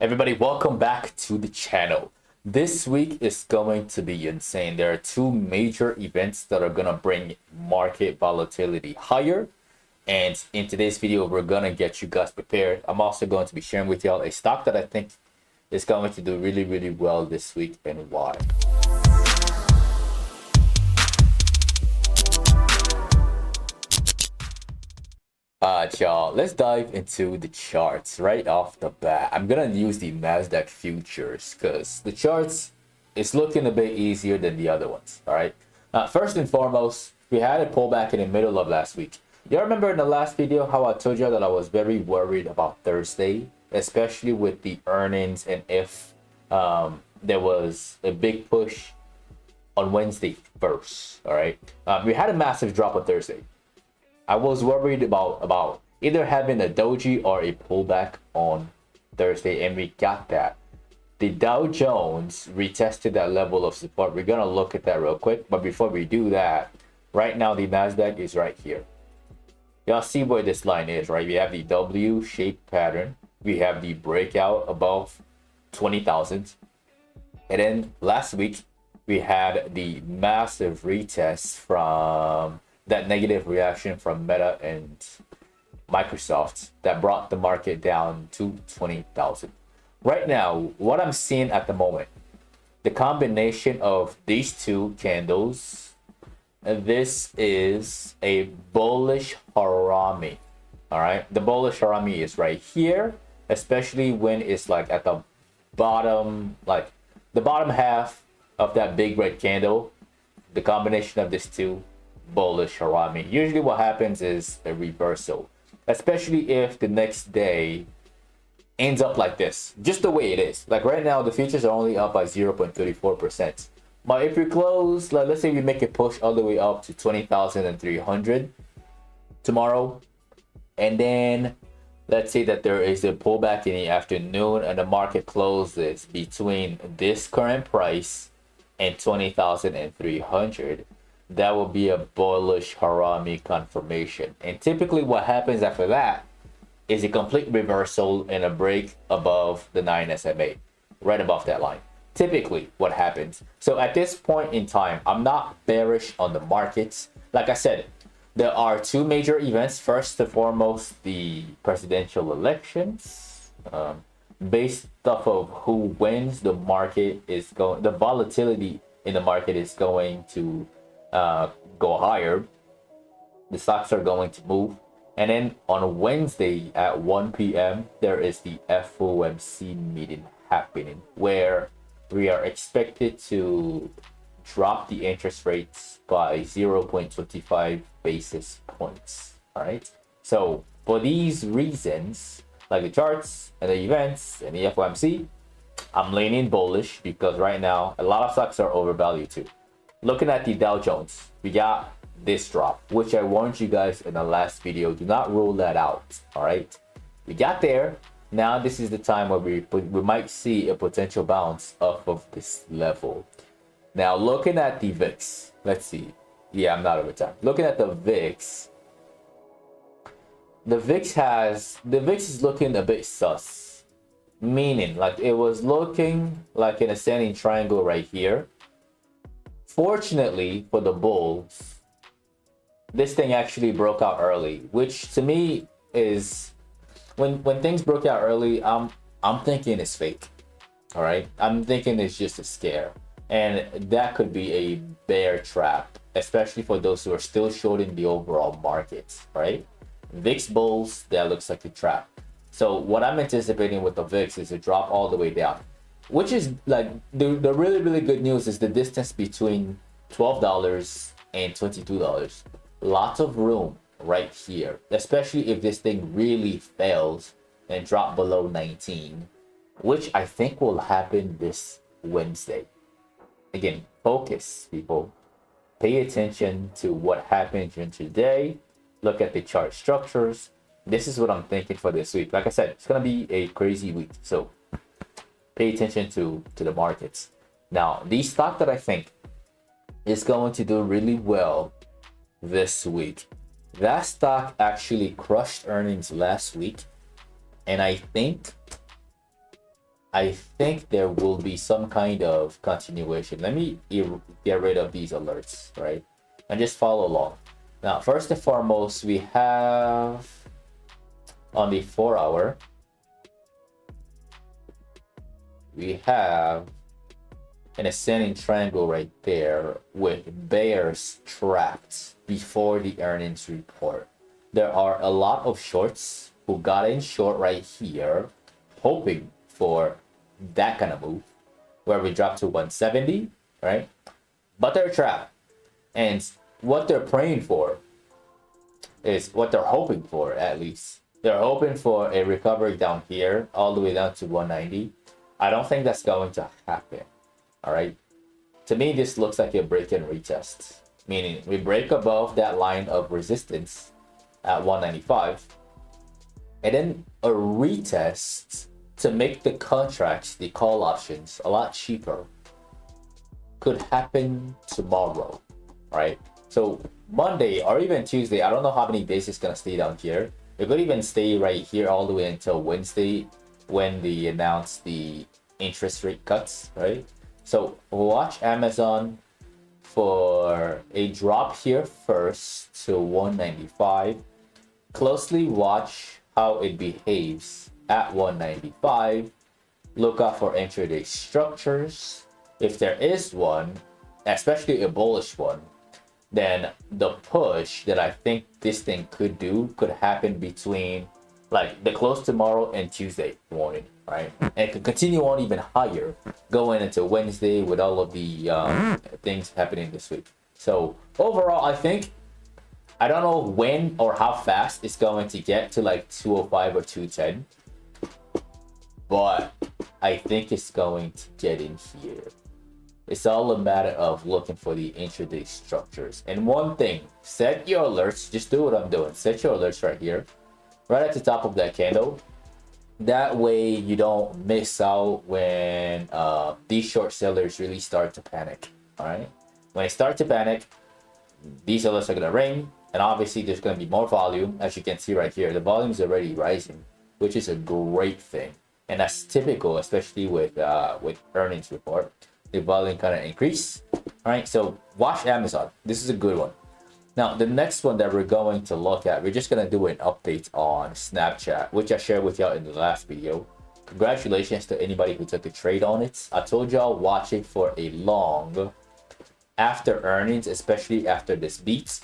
Everybody, welcome back to the channel. This week is going to be insane. There are two major events that are going to bring market volatility higher. And in today's video, we're going to get you guys prepared. I'm also going to be sharing with y'all a stock that I think is going to do really, really well this week and why. Y'all, let's dive into the charts right off the bat. I'm gonna use the Nasdaq futures because the charts is looking a bit easier than the other ones. All right. First and foremost, we had a pullback in the middle of last week. You remember in the last video how I told you that I was very worried about Thursday, especially with the earnings and if there was a big push on Wednesday first. All right. We had a massive drop on Thursday. I was worried about either having a doji or a pullback on Thursday, and we got that. The Dow Jones retested that level of support. We're gonna look at that real quick, but before we do that, right now the Nasdaq is right here. Y'all see where this line is, right? We have the W-shaped pattern. We have the breakout above 20,000, and then last week we had the massive retest from that negative reaction from Meta and Microsoft that brought the market down to 20,000. Right now, what I'm seeing at the moment, the combination of these two candles, this is a bullish harami. All right, the bullish harami is right here, especially when it's like at the bottom, like the bottom half of that big red candle. The combination of these two bullish harami. Usually what happens is a reversal, especially if the next day ends up like this, just the way it is. Like right now, the futures are only up by 0.34%. But if we close, like, let's say we make a push all the way up to 20,300 tomorrow, and then let's say that there is a pullback in the afternoon and the market closes between this current price and 20,300, that will be a bullish harami confirmation. And typically what happens after that is a complete reversal and a break above the 9 SMA, right above that line. Typically what happens. So at this point in time, I'm not bearish on the markets. Like I said, there are two major events. First and foremost, the presidential elections. Based off of who wins, the market is going, the volatility in the market is going to go higher. The stocks are going to move. And then on Wednesday at 1 p.m. there is the FOMC meeting happening where we are expected to drop the interest rates by 0.25 basis points. All right, so for these reasons, like the charts and the events and the FOMC, I'm leaning bullish because right now a lot of stocks are overvalued too. Looking at the Dow Jones, we got this drop, which I warned you guys in the last video. Do not rule that out. All right, we got there. Now this is the time where we might see a potential bounce off of this level. Now looking at the VIX, let's see. Yeah, I'm not over time. Looking at the VIX, the VIX is looking a bit sus, meaning like it was looking like an ascending triangle right here. Fortunately for the bulls, this thing actually broke out early, which to me is when things broke out early, I'm thinking it's fake. All right, I'm thinking it's just a scare, and that could be a bear trap, especially for those who are still shorting the overall market. Right, VIX bulls, that looks like a trap. So what I'm anticipating with the VIX is a drop all the way down, which is like the really, really good news is the distance between $12 and $22. Lots of room right here, especially if this thing really fails and drop below 19, which I think will happen this Wednesday. Again, focus, people. Pay attention to what happened during today. Look at the chart structures. This is what I'm thinking for this week. Like I said, it's going to be a crazy week. So pay attention to the markets. Now, the stock that I think is going to do really well this week, that stock actually crushed earnings last week, and I think I think there will be some kind of continuation. Let me get rid of these alerts, right? And just follow along. Now, first and foremost, we have on the 4-hour, we have an ascending triangle right there with bears trapped before the earnings report. There are a lot of shorts who got in short right here, hoping for that kind of move where we drop to 170, right? But they're trapped. And what they're praying for is what they're hoping for, at least. They're hoping for a recovery down here, all the way down to 190. I don't think that's going to happen. All right. To me, this looks like a break and retest, meaning we break above that line of resistance at 195, and then a retest to make the contracts, the call options, a lot cheaper could happen tomorrow, right? So Monday or even Tuesday, I don't know how many days it's gonna stay down here. It could even stay right here all the way until Wednesday when they announce the interest rate cuts, right? So watch Amazon for a drop here first to 195. Closely watch how it behaves at 195. Look out for intraday structures. If there is one, especially a bullish one, then the push that I think this thing could do could happen between like the close tomorrow and Tuesday morning, right? And it could continue on even higher going into Wednesday with all of the things happening this week. So overall, I think, I don't know when or how fast it's going to get to like 205 or 210, but I think it's going to get in here. It's all a matter of looking for the intraday structures. And one thing, set your alerts. Just do what I'm doing. Set your alerts right here, right at the top of that candle. That way you don't miss out when these short sellers really start to panic. All right. When they start to panic, these alerts are going to ring. And obviously there's going to be more volume. As you can see right here, the volume is already rising, which is a great thing. And that's typical, especially with earnings report. The volume kind of increase. All right, so watch Amazon. This is a good one. Now, the next one that we're going to look at, we're just going to do an update on Snapchat, which I shared with y'all in the last video. Congratulations to anybody who took a trade on it. I told y'all watch it for a long after earnings, especially after this beat,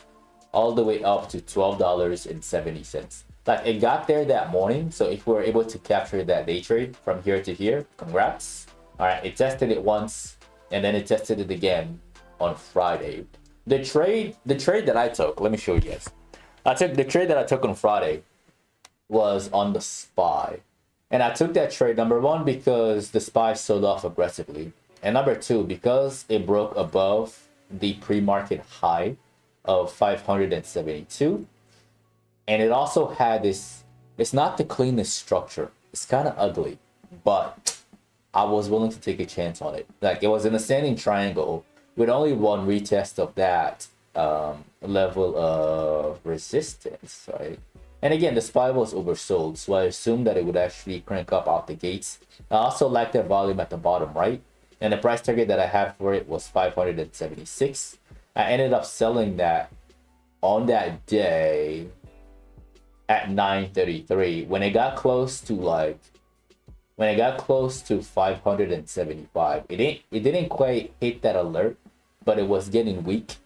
all the way up to $12.70. Like it got there that morning. So if we're able to capture that day trade from here to here, congrats. All right, it tested it once and then it tested it again on Friday. The trade that I took, let me show you guys. The trade that I took on Friday was on the SPY. And I took that trade, number one, because the SPY sold off aggressively. And number two, because it broke above the pre-market high of 572. And it also had this, it's not the cleanest structure. It's kind of ugly, but I was willing to take a chance on it. Like it was an ascending triangle with only one retest of that level of resistance, right? And again, the SPY was oversold, so I assumed that it would actually crank up out the gates. I also like that volume at the bottom right, and the price target that I had for it was 576. I ended up selling that on that day at 933 when it got close to 575. It didn't quite hit that alert, but it was getting weak.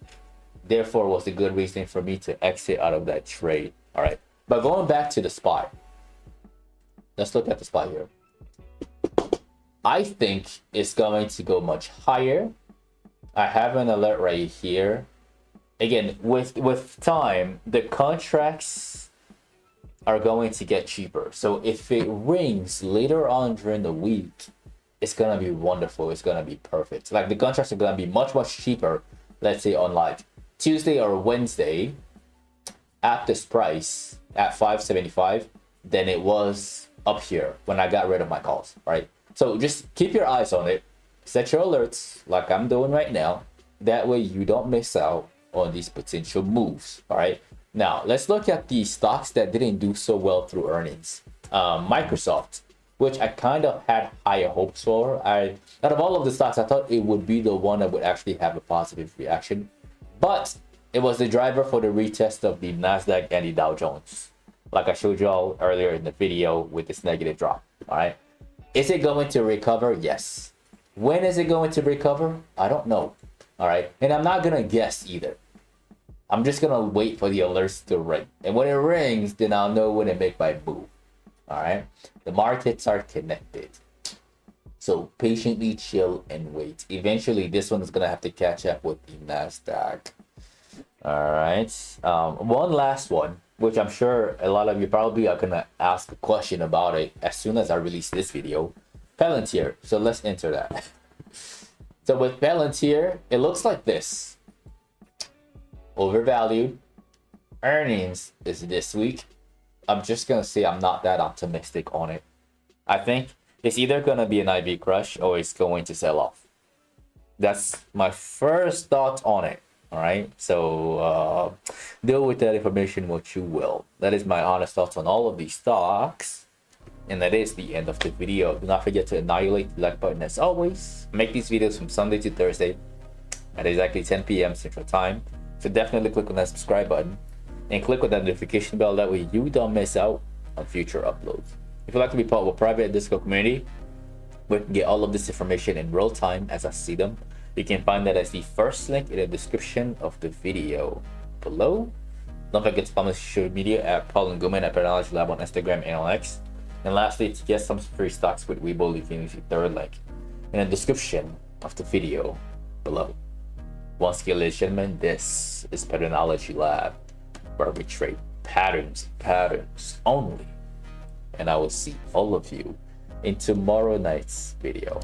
Therefore, it was a good reason for me to exit out of that trade. All right, but going back to the SPY, let's look at the SPY here. I think it's going to go much higher. I have an alert right here. Again, with time, the contracts are going to get cheaper. So if it rings later on during the week, it's gonna be wonderful. It's gonna be perfect. Like the contracts are gonna be much cheaper. Let's say on like Tuesday or Wednesday at this price at 575 than it was up here when I got rid of my calls, right? So just keep your eyes on it. Set your alerts like I'm doing right now. That way you don't miss out on these potential moves, all right? Now, let's look at the stocks that didn't do so well through earnings. Microsoft, which I kind of had higher hopes for. Out of all of the stocks, I thought it would be the one that would actually have a positive reaction, but it was the driver for the retest of the Nasdaq and the Dow Jones, like I showed you all earlier in the video with this negative drop. All right, is it going to recover? Yes. When is it going to recover? I don't know. All right, and I'm not gonna guess either. I'm just gonna wait for the alerts to ring, and when it rings, then I'll know when to make my move. All right, the markets are connected, so patiently chill and wait. Eventually, this one is gonna have to catch up with the Nasdaq. All right, one last one, which I'm sure a lot of you probably are gonna ask a question about it as soon as I release this video. Palantir. So let's enter that. So with Palantir, it looks like this. Overvalued. Earnings is this week. I'm just gonna say I'm not that optimistic on it. I think it's either gonna be an IV crush or it's going to sell off. That's my first thought on it. All right, so deal with that information what you will. That is my honest thoughts on all of these stocks, and that is the end of the video. Do not forget to annihilate the like button as always. Make these videos from Sunday to Thursday at exactly 10 p.m. Central Time. So definitely click on that subscribe button and click on that notification bell. That way you don't miss out on future uploads. If you'd like to be part of a private Discord community, we can get all of this information in real time as I see them. You can find that as the first link in the description of the video below. Don't forget to follow my social media at Paul and Guman at Patternology Lab on Instagram and on X. And lastly, to get some free stocks with Webull, you can use the third link in the description of the video below. Once again, ladies and gentlemen, this is Patternology Lab, where we trade patterns only. And I will see all of you in tomorrow night's video.